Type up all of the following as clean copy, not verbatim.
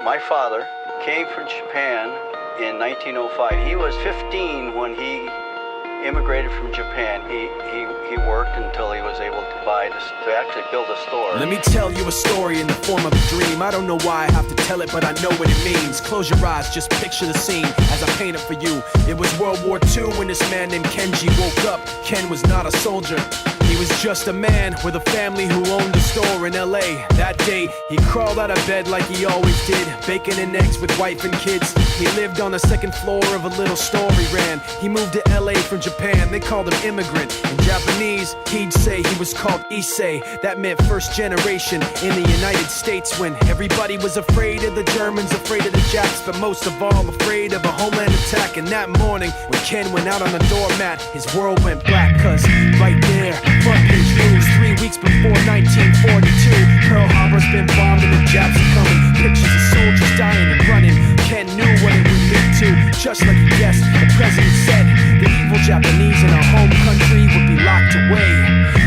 My father came from Japan in 1905. He was 15 when he immigrated from Japan. He worked until he was able to actually build a store. Let me tell you a story in the form of a dream. I don't know why I have to tell it, but I know what it means. Close your eyes, just picture the scene as I paint it for you. It was World War II when this man named Kenji woke up. Ken was not a soldier. He was just a man with a family who owned a store in LA. That day, he crawled out of bed like he always did, bacon and eggs with wife and kids. He lived on the second floor of a little store he ran. He moved to LA from Japan, they called him immigrant. In Japanese, he'd say he was called Issei. That meant first generation in the United States, when everybody was afraid of the Germans, afraid of the Japs, but most of all afraid of a homeland attack. And that morning, when Ken went out on the doormat, his world went black, cause right there, front page news, 3 weeks before 1942, Pearl Harbor's been bombed and the Japs are coming. Pictures of soldiers dying and running. Ken knew what it would lead to, just like he guessed. The president said the evil Japanese in our home country would be locked away.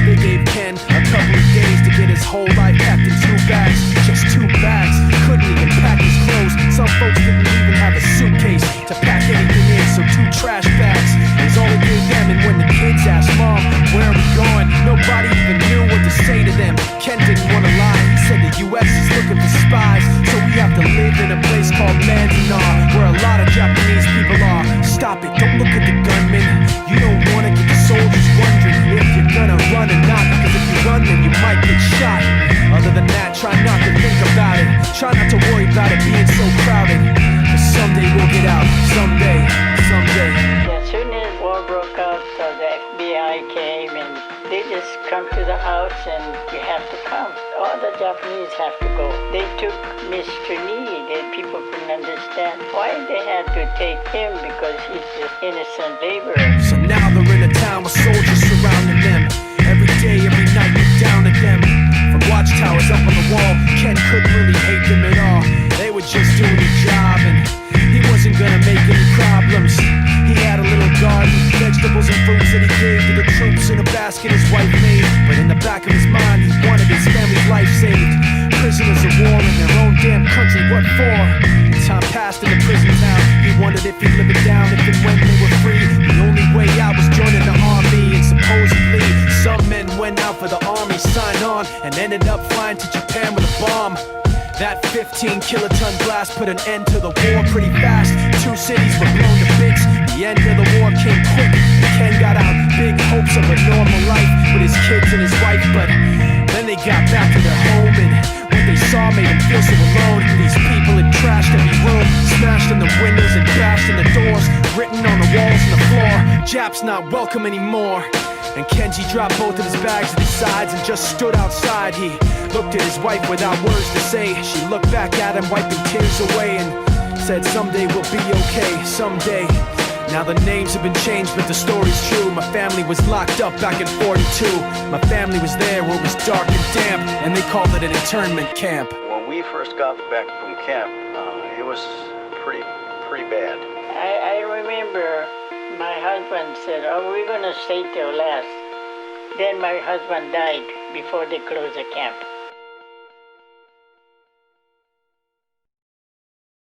They gave Ken a couple of days to get his whole life packed in 2 bags, just 2 bags. Couldn't even pack his clothes. Some folks didn't even have a suitcase to pack anything in, so 2 trash bags is all they gave them. And when the kids asked Mom, where are we going, nobody even knew what to say to them. Ken didn't want to lie. He said the U.S. is looking for spies, so we have to live in a place called Manzanar, where a lot of Japanese people are. Stop it, don't look at the gunmen. You don't want to get the soldiers wondering if you're gonna run or not, because if you run then you might get shot. Other than that, try not to think about it. Try not to worry about it being so crowded, 'cause someday we'll get out. Someday. As soon as war broke out, the FBI came and they just come to the house and you have to come. All the Japanese have to go. They took Mr. Need and people couldn't understand why they had to take him, because he's just innocent laborer. So now they're in a town with soldiers surrounding them. Every day, every night, look down at them. From watchtowers up on the wall, Ken couldn't really hate them at all. They were just doing the job and he wasn't gonna make any problems. He had a little garden, vegetables and fruits that he gave to the troops in a basket his wife made. But in the back of his mind, he wanted his family's life saved. Prisoners of war in their own damn country, what for? And time passed in the prison town. He wondered if he'd live it down if and when they were free. The only way out was joining the army, and supposedly some men went out for the army, signed on, and ended up flying to Japan with a bomb. That 15-kiloton blast put an end to the war pretty fast. 2 cities were blown to bits. The end of the war came quick. Ken got out big hopes of a normal life with his kids and his wife, but then they got back to their home, and what they saw made them feel so alone. These people had trashed every room, smashed in the windows and bashed in the doors, written on the walls and the floor, Japs not welcome anymore. And Kenji dropped both of his bags at his sides and just stood outside. He looked at his wife without words to say. She looked back at him, wiping tears away, and said, someday we'll be okay, someday. Now the names have been changed, but the story's true. My family was locked up back in 42. My family was there where it was dark and damp, and they called it an internment camp. When we first got back from camp, it was pretty bad. I remember my husband said, oh, we're going to stay till last. Then my husband died before they closed the camp.